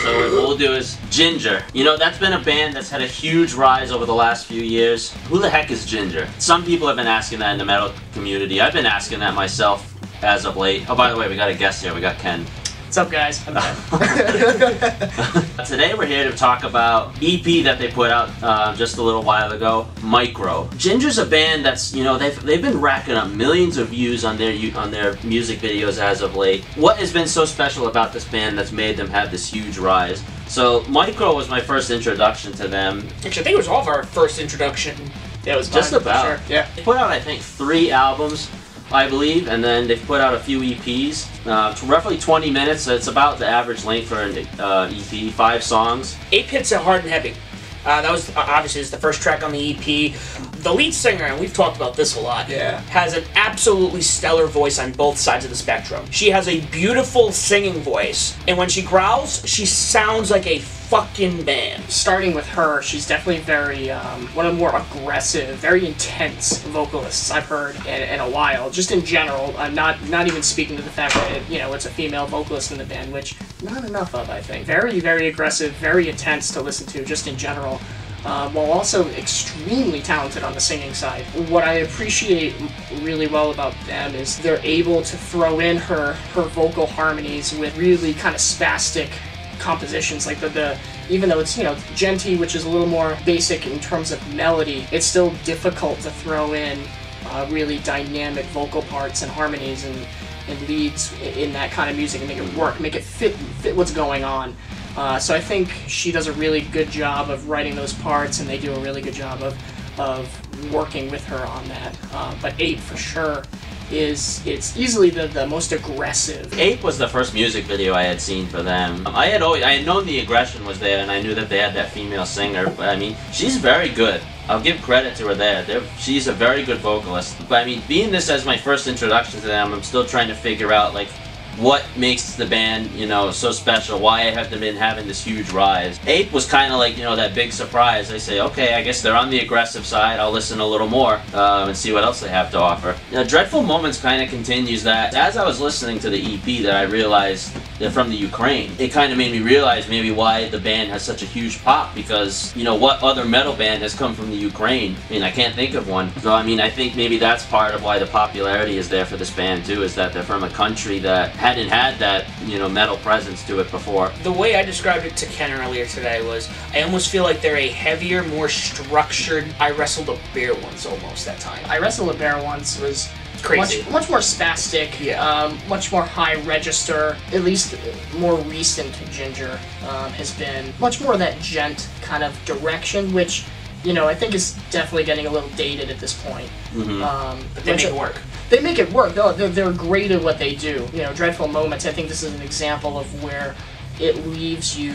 So what we'll do is Jinjer. You know, that's been a band that's had a huge rise over the last few years. Who the heck is Jinjer? Some people have been asking that in the metal community. I've been asking that myself as of late. Oh, by the way, we got a guest here. We got Ken. What's up, guys? I'm Ken. Today we're here to talk about EP that they put out just a little while ago, Micro. Jinjer's a band that's, you know, they've been racking up millions of views on their music videos as of late. What has been so special about this band that's made them have this huge rise? So Micro was my first introduction to them. Actually, I think it was all of our first introduction. Yeah, it was just mine, about. for sure. Yeah. They put out, I think, 3 albums, I believe, and then they've put out a few EPs. Roughly 20 minutes, so it's about the average length for an EP, 5 songs. 8 Hits at Hard and Heavy. That was obviously the first track on the EP. The lead singer, and we've talked about this a lot, has an absolutely stellar voice on both sides of the spectrum. She has a beautiful singing voice, and when she growls, she sounds like a fucking band. Starting with her, she's definitely very, one of the more aggressive, very intense vocalists I've heard in a while. Just in general, I'm not even speaking to the fact that, you know, it's a female vocalist in the band, which not enough of, I think. Very, very aggressive, very intense to listen to, just in general. While also extremely talented on the singing side. What I appreciate really well about them is they're able to throw in her vocal harmonies with really kind of spastic compositions, like even though it's, you know, genty, which is a little more basic in terms of melody, it's still difficult to throw in really dynamic vocal parts and harmonies and leads in that kind of music and make it work, make it fit what's going on. So I think she does a really good job of writing those parts, and they do a really good job of working with her on that. But 8 for sure it's easily the most aggressive. 8 was the first music video I had seen for them. I had known the aggression was there, and I knew that they had that female singer, but I mean, she's very good. I'll give credit to her there. She's a very good vocalist. But I mean, being this as my first introduction to them, I'm still trying to figure out, like, what makes the band, you know, so special, why have they been having this huge rise. 8 was kind of like, you know, that big surprise. I say, okay, I guess they're on the aggressive side, I'll listen a little more and see what else they have to offer. You know, Dreadful Moments kind of continues that. As I was listening to the EP that I realized they're from the Ukraine, it kind of made me realize maybe why the band has such a huge pop, because, you know, what other metal band has come from the Ukraine? I mean, I can't think of one. So, I mean, I think maybe that's part of why the popularity is there for this band, too, is that they're from a country that hadn't had that, you know, metal presence to it before. The way I described it to Ken earlier today was, I almost feel like they're a heavier, more structured I Wrestled a Bear Once almost that time. I Wrestled a Bear Once was crazy. Much more spastic, much more high register. At least more recent Jinjer has been much more of that gent kind of direction, which, you know, I think is definitely getting a little dated at this point. But they make it work. They make it work. They're great at what they do. You know, Dreadful Moments, I think this is an example of where it leaves you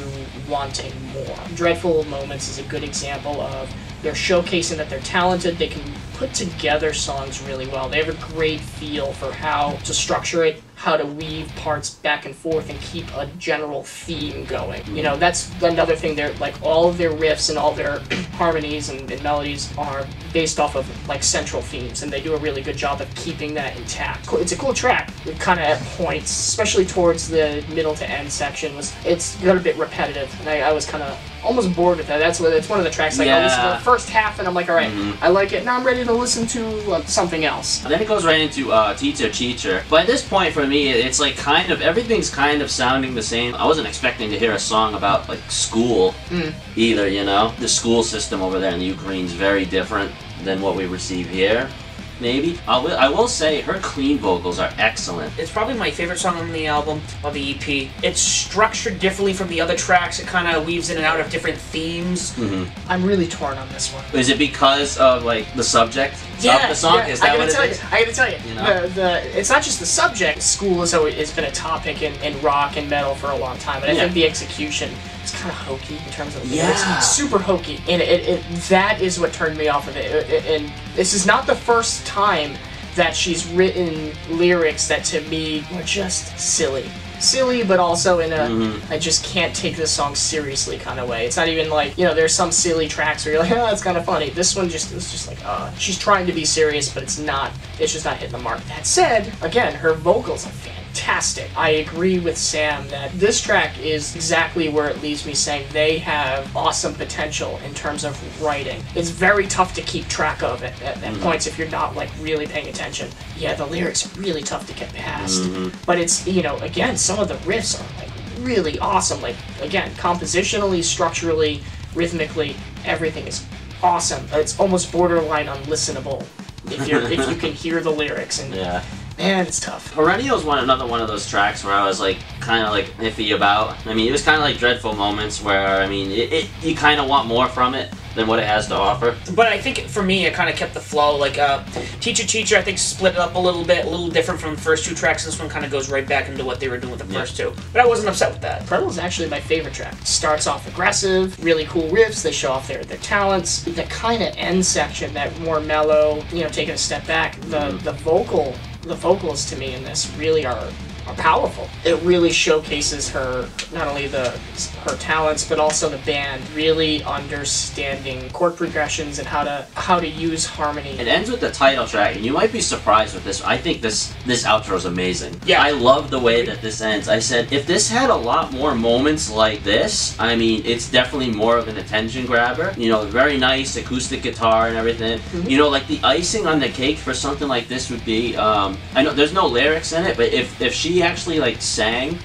wanting more. Dreadful Moments is a good example of they're showcasing that they're talented, they can put together songs really well. They have a great feel for how to structure it, how to weave parts back and forth and keep a general theme going. You know, that's another thing. They're like, all of their riffs and all their harmonies and melodies are based off of like central themes, and they do a really good job of keeping that intact. It's a cool track. It kind of at points, especially towards the middle to end section, it's got a bit repetitive, and I was kind of almost bored with that. It's one of the tracks like I listen to the first half and I'm like, all right, I like it. Now I'm ready to listen to something else. And then it goes right into Teacher Cheacher. But at this point for me, it's like kind of everything's kind of sounding the same. I wasn't expecting to hear a song about like school either. You know, the school system over there in the Ukraine is very different than what we receive here. Maybe. I will say her clean vocals are excellent. It's probably my favorite song on the album, of the EP. It's structured differently from the other tracks. It kind of weaves in and out of different themes. I'm really torn on this one. Is it because of like the subject of the song? Is that what it is? I gotta tell you, know? It's not just the subject. School has always been a topic in rock and metal for a long time, but I think the execution is kind of hokey in terms of lyrics. Super hokey, and that is what turned me off of it. And this is not the first time that she's written lyrics that to me were just silly. Silly, but also in a I just can't take this song seriously kind of way. It's not even like, you know, there's some silly tracks where you're like, oh, that's kind of funny. This one it's just like, she's trying to be serious, but it's just not hitting the mark. That said, again, her vocals are fantastic. fantastic. I agree with Sam that this track is exactly where it leaves me saying they have awesome potential in terms of writing. It's very tough to keep track of it at points if you're not like really paying attention. Yeah, the lyrics are really tough to get past. But it's, you know, again, some of the riffs are like really awesome. Like, again, compositionally, structurally, rhythmically, everything is awesome. It's almost borderline unlistenable if you can hear the lyrics. And man, it's tough. Perennial's another one of those tracks where I was like kind of like iffy about. I mean, it was kind of like Dreadful Moments where, I mean, you kind of want more from it than what it has to offer. But I think for me, it kind of kept the flow. Like Teacher Teacher, I think split it up a little bit, a little different from the first two tracks. This one kind of goes right back into what they were doing with the first two. But I wasn't upset with that. Perennial is actually my favorite track. Starts off aggressive, really cool riffs. They show off their talents. The kind of end section, that more mellow, you know, taking a step back. The vocals to me in this really are powerful. It really showcases her, not only her talents, but also the band really understanding chord progressions and how to use harmony. It ends with the title track, and you might be surprised with this. I think this outro is amazing. Yeah. I love the way that this ends. I said, if this had a lot more moments like this, I mean, it's definitely more of an attention grabber. You know, very nice acoustic guitar and everything. You know, like the icing on the cake for something like this would be, I know there's no lyrics in it, but if she actually like sang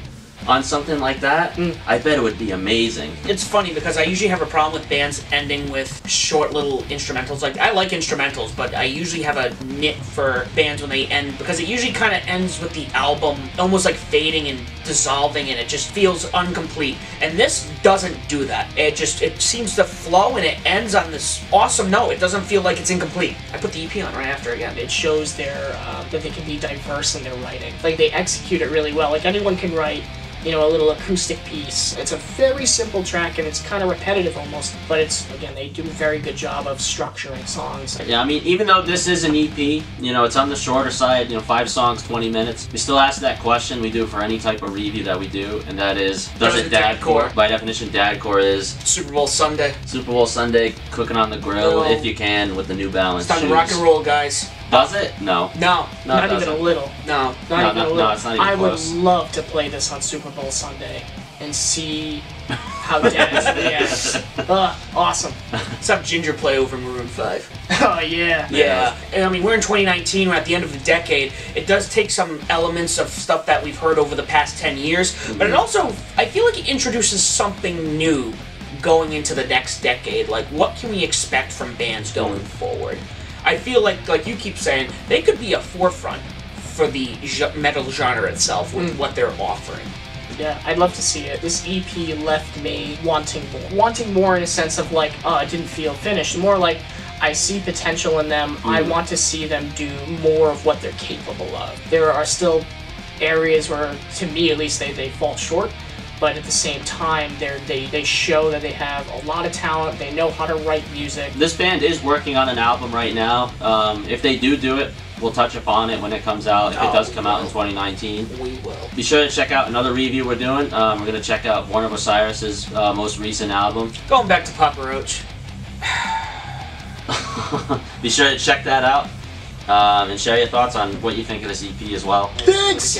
on something like that, I bet it would be amazing. It's funny because I usually have a problem with bands ending with short little instrumentals. Like, I like instrumentals, but I usually have a nit for bands when they end, because it usually kind of ends with the album almost like fading and dissolving, and it just feels incomplete. And this doesn't do that. It seems to flow, and it ends on this awesome note. It doesn't feel like it's incomplete. I put the EP on right after again. It shows that they can be diverse in their writing. Like, they execute it really well. Like, anyone can write, you know, a little acoustic piece. It's a very simple track, and it's kind of repetitive almost, but it's, again, they do a very good job of structuring songs. Yeah, I mean, even though this is an EP, you know, it's on the shorter side, you know, 5 songs, 20 minutes. We still ask that question we do for any type of review that we do, and that is, does it dadcore? By definition, dadcore is Super Bowl Sunday. Super Bowl Sunday, cooking on the grill, if you can, with the New Balance shoes. It's time to rock and roll, guys. Does it? No. No. Not even a little. No. Not even a little. No, it's not even close. I would love to play this on Super Bowl Sunday and see how dads react. Awesome. Let's have Jinjer play over Maroon 5. Oh, yeah. Yeah. And, I mean, we're in 2019, we're at the end of the decade. It does take some elements of stuff that we've heard over the past 10 years, but it also, I feel like it introduces something new going into the next decade. Like, what can we expect from bands going forward? I feel like you keep saying, they could be a forefront for the metal genre itself with what they're offering. Yeah, I'd love to see it. This EP left me wanting more. Wanting more in a sense of like, oh, it didn't feel finished. More like, I see potential in them. I want to see them do more of what they're capable of. There are still areas where, to me at least, they fall short. But at the same time, they show that they have a lot of talent. They know how to write music. This band is working on an album right now. If they do it, we'll touch upon it when it comes out. If it does come out in 2019. We will. Be sure to check out another review we're doing. We're going to check out Warner Osiris's most recent album. Going back to Papa Roach. Be sure to check that out. And share your thoughts on what you think of this EP as well. Thanks!